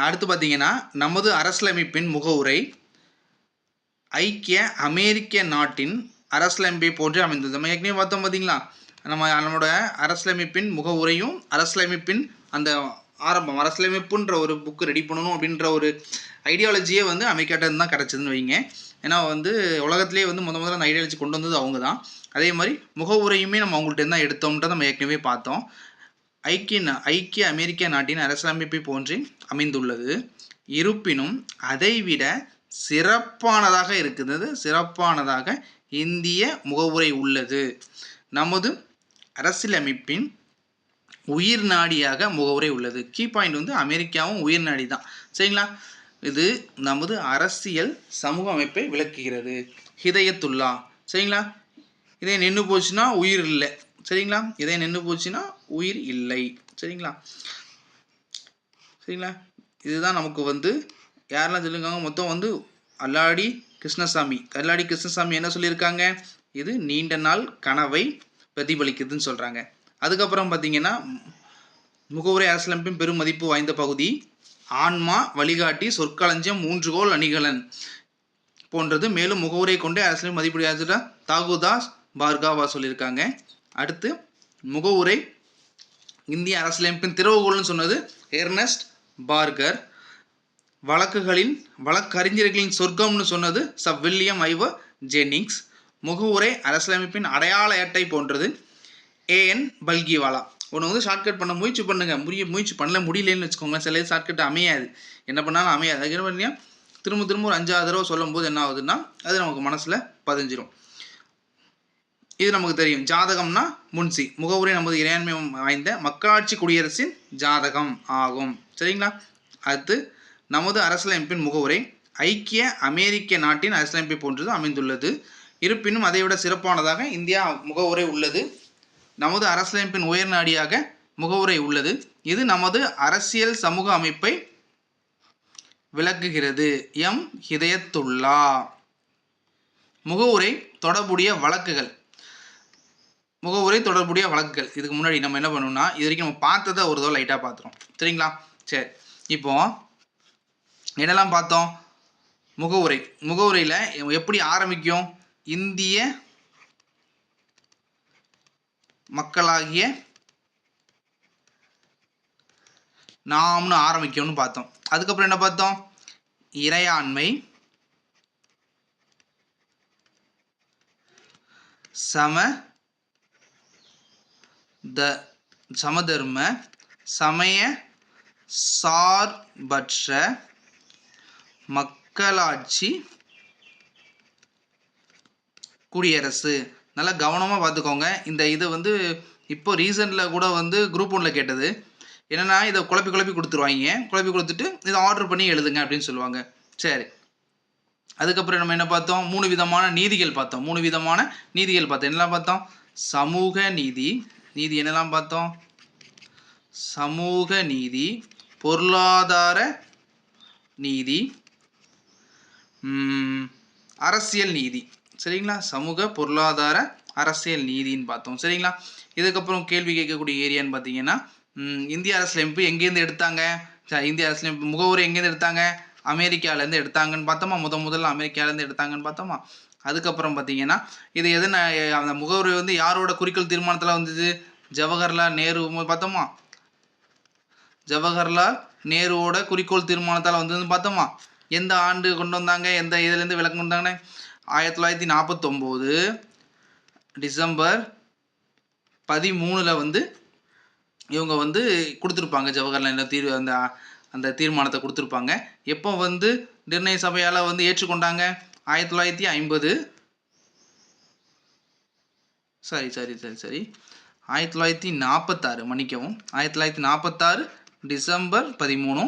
அடுத்து பார்த்தீங்கன்னா நமது அரசியலமைப்பின் முகவுரை ஐக்கிய அமெரிக்க நாட்டின் அரசியலமைப்பை போன்று அமைந்தது. நம்ம ஏற்கனவே பார்த்தோம் பார்த்தீங்களா? நம்மளோட அரசியலமைப்பின் முகவுரையும் அரசியலமைப்பின் அந்த ஆரம்பம் அரசியலமைப்புன்ற ஒரு புக்கு ரெடி பண்ணணும் அப்படின்ற ஒரு ஐடியாலஜியே வந்து அமெரிக்காட்ட தான் கிடச்சிதுன்னு வைங்க. ஏன்னா வந்து உலகத்திலே வந்து முதல்ல அந்த ஐடியாலஜி கொண்டு வந்தது அவங்க தான். அதே மாதிரி முகவுரையுமே நம்ம அவங்கள்ட்ட தான் எடுத்தோம்ன்றதை நம்ம ஏற்கனவே பார்த்தோம். ஐக்கிய அமெரிக்க நாட்டின் அரசியலமைப்பை போன்று அமைந்துள்ளது. இருப்பினும் அதைவிட சிறப்பானதாக இருக்குது. சிறப்பானதாக இந்திய முகவுரை உள்ளது. நமது அரசியலமைப்பின் உயிர் நாடியாக முகவுரை உள்ளது. கீ பாயிண்ட் வந்து அமெரிக்காவும் உயிர் நாடி தான். சரிங்களா? இது நமது அரசியல் சமூக அமைப்பை விளக்குகிறது. ஹிதயத்துல்லா. சரிங்களா? இதே நின்று போச்சுன்னா உயிர் இல்லை. சரிங்களா? இதே நின்று போச்சுன்னா உயிர் இல்லை. சரிங்களா? இதுதான் நமக்கு வந்து யாரெல்லாம் சொல்லியிருக்காங்க? மொத்தம் வந்து அல்லாடி கிருஷ்ணசாமி என்ன சொல்லியிருக்காங்க? இது நீண்ட நாள் கனவை பிரதிபலிக்குதுன்னு சொல்கிறாங்க. அதுக்கப்புறம் பார்த்தீங்கன்னா முகவுரை அரசியலமைப்பின் பெரும் மதிப்பு வாய்ந்த பகுதி ஆன்மா, வழிகாட்டி, சொற்களஞ்சியம், ஊன்றுகோல், அணிகலன் போன்றது. மேலும் முகவுரை கொண்டே அரசியல் மதிப்பீடு தாகூர் தாஸ் பர்காவா சொல்லியிருக்காங்க. அடுத்து முகவுரை இந்திய அரசியலமைப்பின் திறவுகோல்னு சொன்னது எர்னஸ்ட் பார்கர். வழக்கறிஞர்களின் சொர்க்கம்னு சொன்னது சர் வில்லியம் ஐவர் ஜெனிங்ஸ். முகவுரை அரசியலமைப்பின் அடையாள அட்டை போன்றது AN பல்கிவாலா. ஒன்று வந்து ஷார்ட்கட் பண்ண முயற்சி பண்ணுங்க, முயற்சி பண்ணல முடியலன்னு வச்சுக்கோங்க, சில இது ஷார்ட்கட் அமையாது, என்ன பண்ணாலும் அமையாது. அதுக்கு என்ன பண்ணியா திரும்ப திரும்ப ஒரு 5 தடவை சொல்லும் போது என்ன ஆகுதுன்னா அது நமக்கு மனசில் பதிஞ்சிரும். இது நமக்கு தெரியும். ஜாதகம்னா முன்சி, முகவுரை நமது இறையாண்மை வாய்ந்த மக்களாட்சி குடியரசின் ஜாதகம் ஆகும். சரிங்களா? அடுத்து நமது அரசியலமைப்பின் முகவுரை ஐக்கிய அமெரிக்க நாட்டின் அரசியலமைப்பை போன்றது அமைந்துள்ளது. இருப்பினும் அதைவிட சிறப்பானதாக இந்தியா முகவுரை உள்ளது. நமது அரசியலமைப்பின் உயர் நாடியாக முகவுரை உள்ளது. இது நமது அரசியல் சமூக அமைப்பை விளக்குகிறது. எம் ஹிதயத்துல்லா. முகவுரை தொடர்புடைய வழக்குகள். முகவுரை தொடர்புடைய வழக்குகள் இதுக்கு முன்னாடி நம்ம என்ன பண்ணணும்னா இது வரைக்கும் நம்ம பார்த்ததை ஒரு தடவை லைட்டாக பார்த்துறோம். சரிங்களா? சரி, இப்போ என்னெல்லாம் பார்த்தோம்? முகவுரை. முகவுரையில் எப்படி ஆரம்பிக்கும்? இந்திய மக்களாகிய நாம்னு ஆரம்பிக்கும்னு பார்த்தோம். அதுக்கப்புறம் என்ன பார்த்தோம்? இறையாண்மை, சமதர்ம, சமய சார்பற்ற மக்களாட்சி குடியரசு. நல்லா கவனமாக பார்த்துக்கோங்க. இந்த இது வந்து இப்போ ரீசெண்டில் கூட வந்து குரூப் 1ல் கேட்டது. என்னென்னா இதை குழப்பி கொடுத்துருவாங்க. குழப்பி கொடுத்துட்டு இதை ஆர்டர் பண்ணி எழுதுங்க அப்படின்னு சொல்லுவாங்க. சரி, அதுக்கப்புறம் நம்ம என்ன பார்த்தோம்? 3 விதமான நீதிகள் பார்த்தோம். 3 விதமான நீதிகள் பார்த்தோம். என்னெல்லாம் பார்த்தோம்? சமூக நீதி. நீதி என்னெல்லாம் பார்த்தோம்? சமூக நீதி, பொருளாதார நீதி, அரசியல் நீதி. சரிங்களா? சமூக, பொருளாதார, அரசியல் நீதின்னு பார்த்தோம். சரிங்களா? இதுக்கப்புறம் கேள்வி கேட்கக்கூடிய ஏரியான்னு பார்த்தீங்கன்னா இந்திய அரசியலமைப்பு எங்கேருந்து எடுத்தாங்க? இந்திய அரசியலமைப்பு முகவுரை எங்கேருந்து எடுத்தாங்க? அமெரிக்காவிலேருந்து எடுத்தாங்கன்னு பார்த்தோமா? முதல்ல அமெரிக்காவிலேருந்து எடுத்தாங்கன்னு பார்த்தோமா? அதுக்கப்புறம் பார்த்தீங்கன்னா இது எதுன்னு அந்த முகவுரை வந்து யாரோட குறிக்கோள் தீர்மானத்தில் வந்தது? ஜவஹர்லால் நேரு பார்த்தோமா? ஜவஹர்லால் நேருவோட குறிக்கோள் தீர்மானத்தால் வந்ததுன்னு பார்த்தோமா? எந்த ஆண்டு கொண்டு வந்தாங்க? எந்த இதுலேருந்து விளக்கம் வந்தாங்கன்னு 1949 டிசம்பர் 13 வந்து இவங்க வந்து கொடுத்துருப்பாங்க. ஜவஹர்லால் அந்த அந்த தீர்மானத்தை கொடுத்துருப்பாங்க. எப்போ வந்து நிர்ணய சபையால் வந்து ஏற்றுக்கொண்டாங்க? 1950 சரி 1946 மன்னிக்கவும் 1946 டிசம்பர் 13,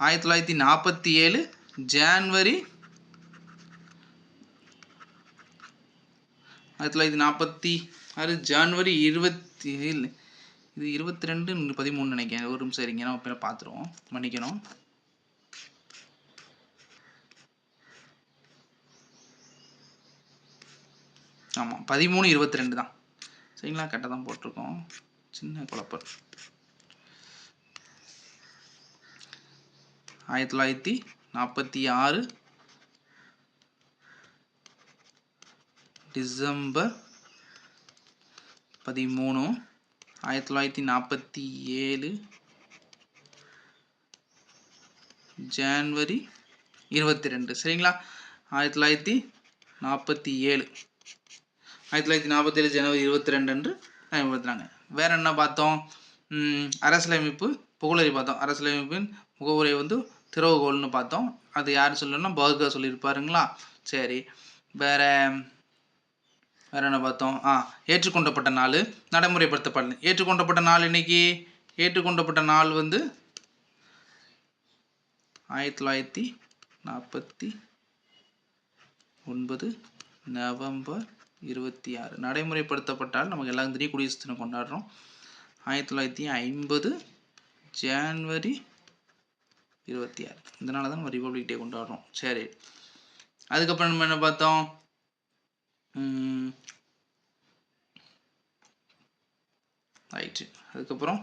1947 ஜான்வரி 1946 ஜான்வரி 27 இது 22 13 நினைக்கிறேன். ஒரு நிமிஷம் இருங்க, நம்ம இப்போ பார்த்துருவோம், மன்னிக்கணும். ஆமாம் 13 22 தான். சரிங்களா? கரெக்டாக தான் போட்டிருக்கோம், சின்ன குழப்பம். 1946 டிசம்பர் 13, 1947 ஜான்வரி 22. சரிங்களா? 1947 ஜனவரி 22 அன்று பயன்படுத்துகிறாங்க. வேற என்ன பார்த்தோம்? அரசியலமைப்பு புகழறி பார்த்தோம். அரசியலமைப்பின் முகவுரை வந்து திறவுகோல்னு பார்த்தோம். அது யார் சொல்லணும்னா பர்கர் சொல்லியிருப்பாருங்களா? சரி, வேற என்ன பார்த்தோம்? ஏற்றுக்கொண்டப்பட்ட நாள், நடைமுறைப்படுத்தப்படல. ஏற்றுக்கொண்டப்பட்ட நாள் இன்னைக்கு ஏற்றுக்கொண்டப்பட்ட நாள் வந்து 1949 நவம்பர் 26. நடைமுறைப்படுத்தப்பட்டால் நமக்கு எல்லாம் தெரியும், குடியரசு தினம் கொண்டாடுறோம். 1950 ஜான்வரி 26. இதனால தான் நம்ம ரிபப்ளிக் டே கொண்டாடுறோம். சரி, அதுக்கப்புறம் நம்ம என்ன பார்த்தோம்? ரைட்டு. அதுக்கப்புறம்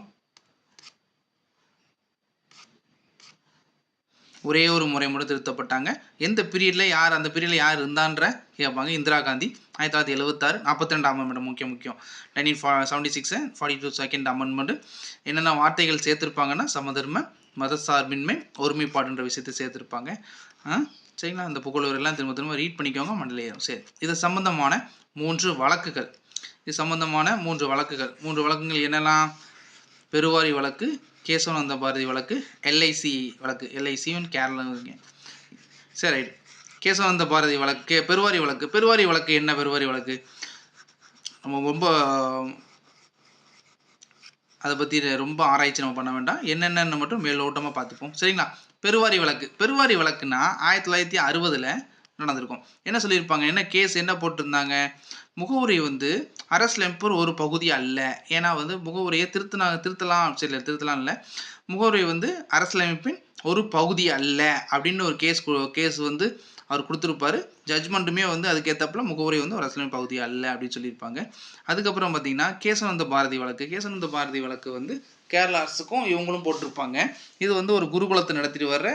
ஒரே ஒரு முறை மட்டும் திருத்தப்பட்டாங்க. எந்த பீரியடில் யார், அந்த பீரியடில் யார் இருந்தான்ற கேட்பாங்க. இந்திரா காந்தி 1976 42 அமெண்ட்மெண்ட் முக்கியம் 1976 42 செகண்ட் அமெண்ட்மெண்ட். என்னென்ன வார்த்தைகள் சேர்த்துருப்பாங்கன்னா சமதர்ம, மதசார்பின்மை, ஒருமைப்பாடுன்ற விஷயத்தை சேர்த்துருப்பாங்க. சரிங்களா? அந்த புகழுரெல்லாம் திரும்ப ரீட் பண்ணிக்கோங்க, மண்டல ஏறும். சரி, இது சம்பந்தமான 3 வழக்குகள். இது சம்பந்தமான 3 வழக்குகள். 3 வழக்குகள் என்னெல்லாம்? பெருவாரி வழக்கு, கேசவானந்த பாரதி வழக்கு, எல்ஐசி வழக்கு. எல்ஐசியும் கேரளா இருக்கேன். சரி ரைட். கேசவானந்த பாரதி வழக்கு, பெருவாரி வழக்கு. பெருவாரி வழக்கு என்ன? பெருவாரி வழக்கு நம்ம ரொம்ப அதை பற்றி ரொம்ப ஆராய்ச்சி நம்ம பண்ண வேண்டாம். என்னென்னு மட்டும் மேலோட்டமாக பார்த்துப்போம். சரிங்களா? பெருவாரி வழக்கு. பெருவாரி வழக்குன்னா 1960 நடந்திருக்கும். என்ன சொல்லியிருப்பாங்க? என்ன கேஸ் என்ன போட்டிருந்தாங்க? முகவுரை வந்து அரசியலமைப்பு ஒரு பகுதி அல்ல. ஏன்னா வந்து முகவுரையை திருத்தலாம். சரி, திருத்தலாம் இல்லை, முகவுரை வந்து அரசியலமைப்பின் ஒரு பகுதி அல்ல அப்படின்னு ஒரு கேஸ் வந்து அவர் கொடுத்துருப்பாரு. ஜட்ஜ்மெண்ட்டுமே வந்து அதுக்கேற்றப்பல முகவுரை வந்து ஒரு அரசியலமைப்பு பகுதி அல்ல அப்படின்னு சொல்லியிருப்பாங்க. அதுக்கப்புறம் பார்த்தீங்கன்னா கேசவானந்த பாரதி வழக்கு. கேசவானந்த பாரதி வழக்கு வந்து கேரளா அரசுக்கும் இவங்களும் போட்டிருப்பாங்க. இது வந்து ஒரு குருகுலத்தை நடத்திட்டு வர்ற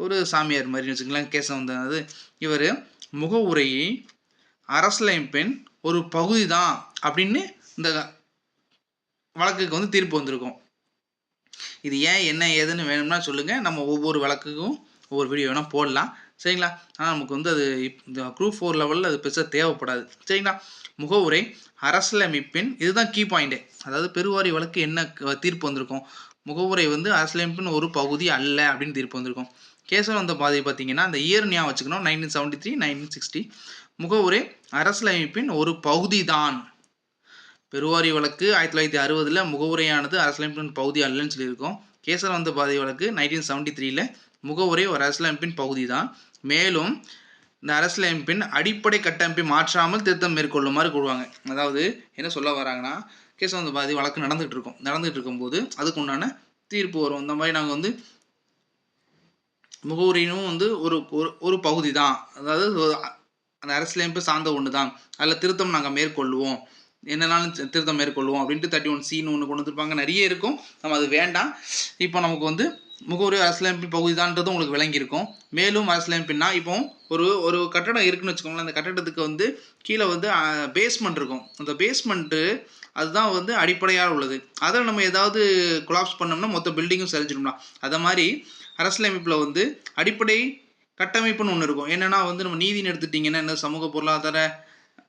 ஒரு சாமியார் மாதிரி வச்சுக்கலாம். கேசவானந்தது இவர் முகவுரையை அரசியலமைப்பின் ஒரு பகுதி தான் அப்படின்னு இந்த வழக்குக்கு வந்து தீர்ப்பு வந்திருக்கும். இது ஏன் என்ன ஏதுன்னு வேணும்னா சொல்லுங்கள். நம்ம ஒவ்வொரு வழக்குக்கும் ஒவ்வொரு வீடியோ வேணால் போடலாம். சரிங்களா? ஆனால் நமக்கு வந்து அது இந்த குரூப் 4 லெவலில் அது பெருசாக தேவைப்படாது. சரிங்களா? முகவுரை அரசியலமைப்பின் இதுதான் கீ பாயிண்ட்டு. அதாவது பெருவாரி வழக்கு என்ன தீர்ப்பு வந்திருக்கும்? முகவுரை வந்து அரசியலமைப்பின் ஒரு பகுதி அல்ல அப்படின்னு தீர்ப்பு வந்திருக்கும். கேசவானந்த பாரதி பார்த்தீங்கன்னா அந்த இயர் ஞாபகம் வச்சுக்கணும். 1973, 1960. முகவுரை அரசியலமைப்பின் ஒரு பகுதி தான். பெருவாரி வழக்கு 1960 முகவுரையானது அரசியலமைப்பின் பகுதி அல்லன்னு சொல்லியிருக்கோம். கேசவானந்த பாரதி வழக்கு 1973 முகவுரை ஒரு அரசியலமைப்பின் பகுதி தான். மேலும் இந்த அரசியலமைப்பின் அடிப்படை கட்டமைப்பை மாற்றாமல் திருத்தம் மேற்கொள்ளுமாறு கூறுவாங்க. அதாவது என்ன சொல்ல வராங்கன்னா, கேசவானந்த பாரதி வழக்கு நடந்துகிட்டு இருக்கும்போது அதுக்கு உண்டான தீர்ப்பு வரும். இந்த மாதிரி நாங்கள் வந்து முகவுரையும் வந்து ஒரு பகுதி தான், அதாவது அந்த அரசியலமைப்பு சார்ந்த ஒன்று தான், அதில் திருத்தம் நாங்கள் மேற்கொள்வோம், என்னன்னாலும் திருத்தம் மேற்கொள்வோம் அப்படின்ட்டு 31C ஒன்று கொண்டு வந்துருப்பாங்க. நிறைய இருக்கும், நம்ம அது வேண்டாம். இப்போ நமக்கு வந்து முகவுரை அரசியலமைப்பு பகுதி தான்ன்றது உங்களுக்கு விளங்கியிருக்கும். மேலும் அரசியலமைப்புனா இப்போ ஒரு கட்டடம் இருக்குன்னு வச்சுக்கோங்களேன். அந்த கட்டடத்துக்கு வந்து கீழே வந்து பேஸ்மெண்ட் இருக்கும். அந்த பேஸ்மெண்ட்டு அதுதான் வந்து அடிப்படையாக உள்ளது. அதில் நம்ம ஏதாவது கொலாப்ஸ் பண்ணோம்னா மொத்த பில்டிங்கும் சரிஞ்சிடும்னா, அதை மாதிரி அரசியலமைப்பில் வந்து அடிப்படை கட்டமைப்புன்னு ஒன்று இருக்கும். என்னென்னா வந்து நம்ம நீதினு எடுத்துட்டிங்கன்னா என்ன, சமூக பொருளாதார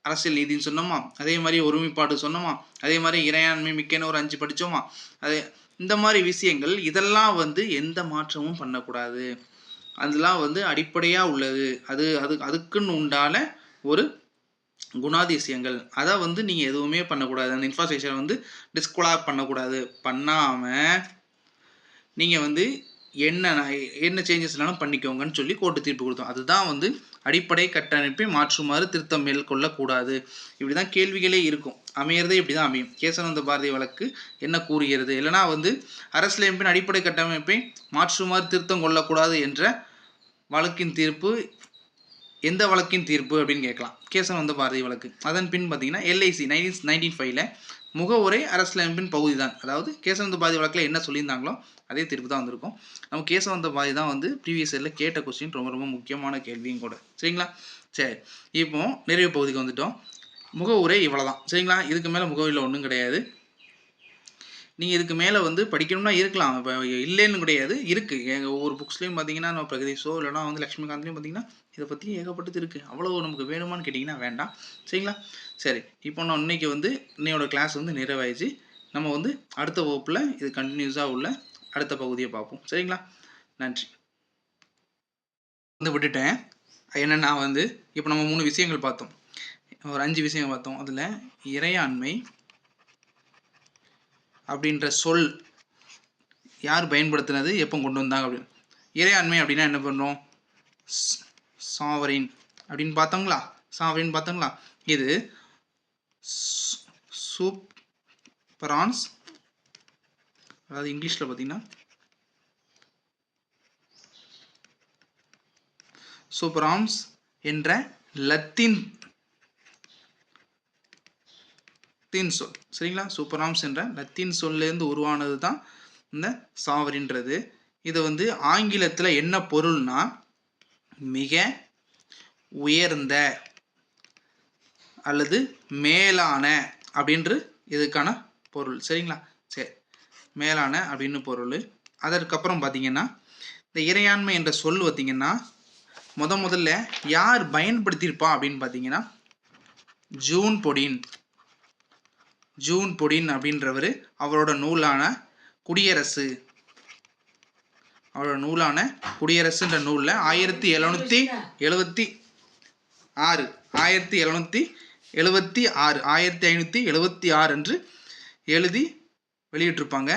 அரசியல் நீதினு சொன்னோமா, அதே மாதிரி ஒருமைப்பாடு சொன்னோமா, அதே மாதிரி இறையாண்மை மிக்கன்னு ஒரு 5 படித்தோமா, அதே இந்த மாதிரி விஷயங்கள் இதெல்லாம் வந்து எந்த மாற்றமும் பண்ணக்கூடாது. அதெல்லாம் வந்து அடிப்படையாக உள்ளது. அதுக்குன்னு உண்டான ஒரு குணாதிசயங்கள். அதை வந்து நீங்கள் எதுவுமே பண்ணக்கூடாது. அந்த இன்ஃப்ராஸ்ட்ரக்சரை வந்து டிஸ்கொலாப் பண்ணக்கூடாது. பண்ணாமல் நீங்கள் வந்து என்ன சேஞ்சஸ்னாலும் பண்ணிக்கோங்கன்னு சொல்லி கோர்ட்டு தீர்ப்பு கொடுத்தோம். அதுதான் வந்து அடிப்படை கட்டமைப்பை மாற்றுமாறு திருத்தம் மேற்கொள்ளக்கூடாது. இப்படி தான் கேள்விகளே இருக்கும். அமையிறதே இப்படி தான் அமையும். கேசவானந்த பாரதி வழக்கு என்ன கூறுகிறது? இல்லைனா வந்து அரசியலமைப்பின் அடிப்படை கட்டமைப்பை மாற்றுமாறு திருத்தம் கொள்ளக்கூடாது என்ற வழக்கின் தீர்ப்பு எந்த வழக்கின் தீர்ப்பு அப்படின்னு கேட்கலாம். கேசவானந்த பாரதி வழக்கு. அதன் பின் பார்த்தீங்கன்னா எல்ஐசி 1995 முகவுரை அரசியலமைப்பின் பகுதி தான். அதாவது கேசவானந்த பாரதி வழக்கில் என்ன சொல்லியிருந்தாங்களோ அதே தீர்ப்பு தான் வந்திருக்கும். நம்ம கேசவானந்த பாரதி தான் வந்து ப்ரீவியஸ் இயரில் கேட்ட கொஸ்டின், ரொம்ப ரொம்ப முக்கியமான கேள்வியும் கூட. சரிங்களா? சரி, இப்போ நிறைவு பகுதிக்கு வந்துட்டோம். முகவுரை இவ்வளோதான். சரிங்களா? இதுக்கு மேலே முகவுரையில் ஒன்றும் கிடையாது. நீங்கள் இதுக்கு மேலே வந்து படிக்கணும்னா இருக்கலாம், இப்போ இல்லைன்னு கிடையாது, இருக்குது. எங்கள் ஒவ்வொரு புக்ஸ்லேயும் பார்த்தீங்கன்னா நம்ம பிரகதீஷோ இல்லைனா வந்து லக்ஷ்மிகாந்த்லேயும் பார்த்தீங்கன்னா இதை பற்றி ஏகப்பட்டது இருக்குது. அவ்வளோ நமக்கு வேணுமான்னு கேட்டிங்கன்னா வேண்டாம். சரிங்களா? சரி, இப்போ நான் இன்னைக்கு வந்து இன்னையோட கிளாஸ் வந்து நிறைவாயிடுச்சு. நம்ம வந்து அடுத்த வகுப்பில் இது கண்டினியூஸாக உள்ள அடுத்த பகுதியை பார்ப்போம். சரிங்களா? நன்றி. வந்து விட்டுட்டேன் என்னென்னா வந்து இப்போ நம்ம 3 விஷயங்கள் பார்த்தோம், ஒரு 5 விஷயம் பார்த்தோம். அதில் இறையாண்மை அப்படின்ற சொல் யார் பயன்படுத்தினது, எப்போ கொண்டு வந்தாங்க அப்படின்னு. இறையாண்மை அப்படின்னா என்ன பண்ணுறோம்? சாவரின் அப்படின்னு பார்த்தோங்களா? சாவரின் பார்த்தோங்களா? இது சூப்பரான்ஸ், அதாவது இங்கிலீஷில் பார்த்தீங்கன்னா சூப்பரான்ஸ் என்ற லத்தீன் சொல். சரிங்களா? சூப்பரான்ஸ் என்ற லத்தீன் சொல்லேருந்து உருவானது தான் இந்த சாவரின்றது. இதை வந்து ஆங்கிலத்தில் என்ன பொருள்னா மிக உயர்ந்த அல்லது மேலான அப்படின்ற இதுக்கான பொருள். சரிங்களா? சரி, மேலான அப்படின்னு பொருள். அதற்கப்புறம் பார்த்தீங்கன்னா இந்த இறையாண்மை என்ற சொல் பார்த்தீங்கன்னா முதல்ல யார் பயன்படுத்தியிருப்பா அப்படின்னு பார்த்தீங்கன்னா ஜூன் பொடின் ஜூன் பொடின் அப்படின்றவர் அவரோட நூலான குடியரசு குடியரசுன்ற நூலில் 1576 அன்று எழுதி வெளியிட்டிருப்பாங்க.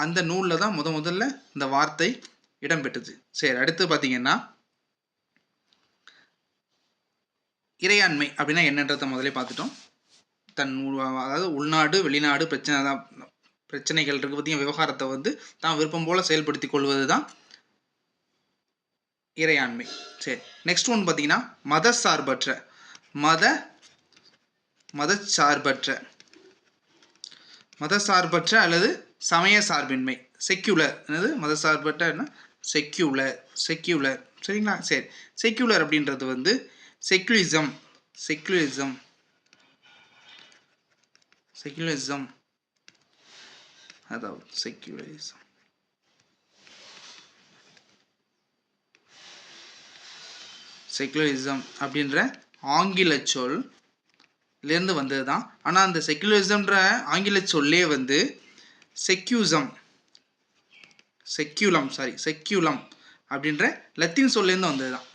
அந்த நூலில் தான் முதல்ல இந்த வார்த்தை இடம்பெற்றது. சரி, அடுத்து பார்த்தீங்கன்னா இறையாண்மை அப்படின்னா என்னன்றதை முதலே பார்த்துட்டோம். அதாவது உள்நாடு வெளிநாடு பிரச்சனைகள் இருக்கு பார்த்தீங்கன்னா, விவகாரத்தை வந்து தான் விருப்பம் போல செயல்படுத்தி கொள்வது தான் இறையாண்மை. சரி, நெக்ஸ்ட் ஒன் பார்த்தீங்கன்னா மதசார்பற்ற அல்லது சமய சார்பின்மை, செக்யூலர். என்னது மதசார்பற்ற என்ன? செக்யூலர். சரிங்களா? சரி, செக்யூலர் அப்படின்றது வந்து செக்யூலிசம் அதாவது செக்யூலரிசம் அப்படின்ற ஆங்கில சொல்லேருந்து வந்தது தான். ஆனால் அந்த செக்யூலரிசம்ன்ற ஆங்கில சொல்லே வந்து செக்யூலம் அப்படின்ற லத்தீன் சொல்லேருந்து வந்தது தான்.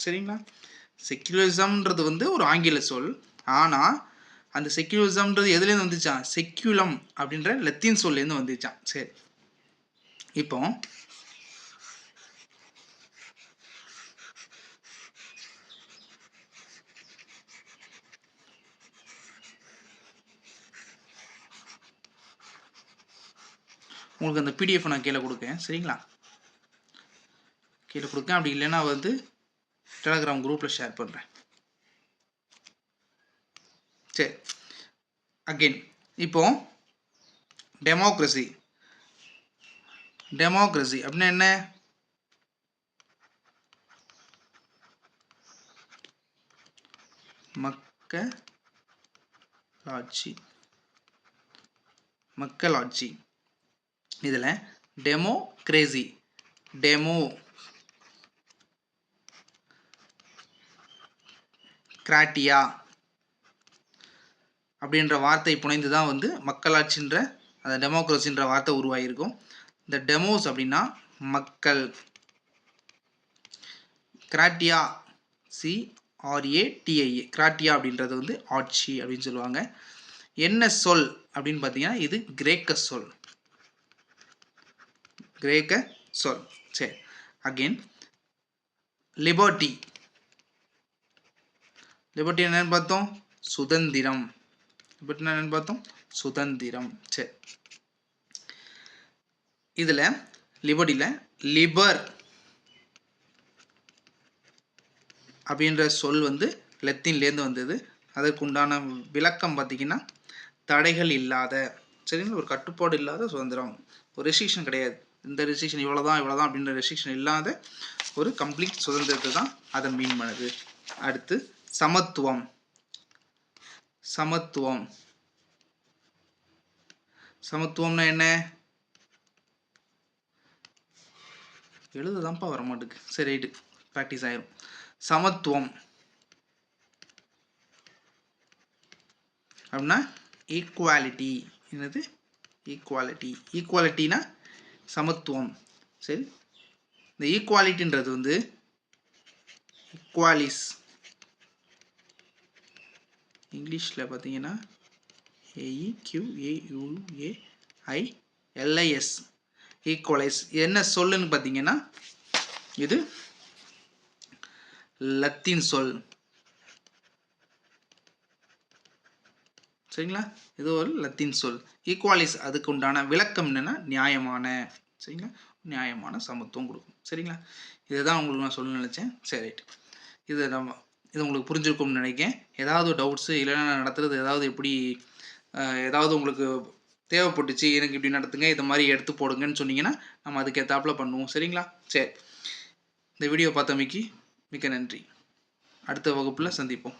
சரிங்களா? செக்யூலரிசம்ன்றது வந்து ஒரு ஆங்கில சொல். ஆனால் அந்த செக்யூலரிசம்ன்றது எதுலேருந்து வந்துச்சான்? செக்யூலம் அப்படின்ற லத்தீன் சொல்லேருந்து வந்துச்சான். சரி, இப்போ உங்களுக்கு அந்த பிடிஎஃப் நான் கீழே கொடுக்கேன். சரிங்களா? கீழே கொடுக்கேன். அப்படி இல்லைன்னா வந்து டெலகிராம் குரூப்பில் ஷேர் பண்ணுறேன். சரி, அகெயின் இப்போ டெமோக்ரஸி அப்படின்னா என்ன? மக்களாட்சி. இதில் டெமோக்ரேசி கிராட்டியா அப்படின்ற வார்த்தை புனைந்து தான் வந்து மக்களாட்சின்ற அந்த டெமோக்ரஸின்ற வார்த்தை உருவாகியிருக்கும். இந்த டெமோஸ் அப்படின்னா மக்கள், கிராட்டியா CRATIA கிராட்டியா அப்படின்றது வந்து ஆட்சி அப்படின்னு சொல்லுவாங்க. என்ன சொல் அப்படின்னு பார்த்தீங்கன்னா இது கிரேக்க சொல். சரி, அகெயின் லிபர்ட்டி என்னன்னு பார்த்தோம்? சுதந்திரம். சரி, இதில் லிபர்ட்டியில் லிபர் அப்படின்ற சொல் வந்து லத்தீன்லேருந்து வந்தது. அதற்குண்டான விளக்கம் பார்த்தீங்கன்னா தடைகள் இல்லாத, சரிங்களா, ஒரு கட்டுப்பாடு இல்லாத சுதந்திரம், ஒரு ரெஸ்ட்ரிக்ஷன் கிடையாது. இந்த ரெஸ்ட்ரிக்ஷன் இவ்வளோதான் அப்படின்ற ரெஸ்ட்ரிக்ஷன் இல்லாத ஒரு கம்ப்ளீட் சுதந்திரத்தை தான் அதை மீன் பண்ணுது. அடுத்து சமத்துவம்னா என்ன? எழுதுதான்ப்பா வர மாட்டுக்கு. சரி, ரைட்டு, ப்ராக்டிஸ் ஆயிரும். சமத்துவம் அப்படின்னா ஈக்குவாலிட்டி. என்னது? ஈக்குவாலிட்டினா சமத்துவம். சரி, இந்த ஈக்குவாலிட்டின்றது வந்து ஈக்குவாலிஸ், இங்கிலீஷில் பார்த்தீங்கன்னா EQUALIS ஈக்குவலைஸ். என்ன சொல்லுன்னு பார்த்தீங்கன்னா இது லத்தீன் சொல். சரிங்களா? இது ஒரு லத்தீன் சொல். ஈக்குவாலிஸ் அதுக்கு உண்டான விளக்கம் என்னென்னா நியாயமான, சரிங்களா, நியாயமான சமத்துவம் கொடுக்கும். சரிங்களா? இதுதான் உங்களுக்கு நான் சொல்ல நினச்சேன். சரி, ரைட். இது உங்களுக்கு புரிஞ்சிருக்கும்னு நினைக்கிறேன். ஏதாவது டவுட்ஸு இல்லைன்னா நடத்துறது ஏதாவது உங்களுக்கு தேவைப்பட்டுச்சு, எனக்கு இப்படி நடத்துங்க, இதை மாதிரி எடுத்து போடுங்கன்னு சொன்னீங்கன்னா நம்ம அதுக்கேற்றாப்புல பண்ணுவோம். சரிங்களா? சரி, இந்த வீடியோ பார்த்தமைக்கு மிக்க நன்றி. அடுத்த வகுப்பில் சந்திப்போம்.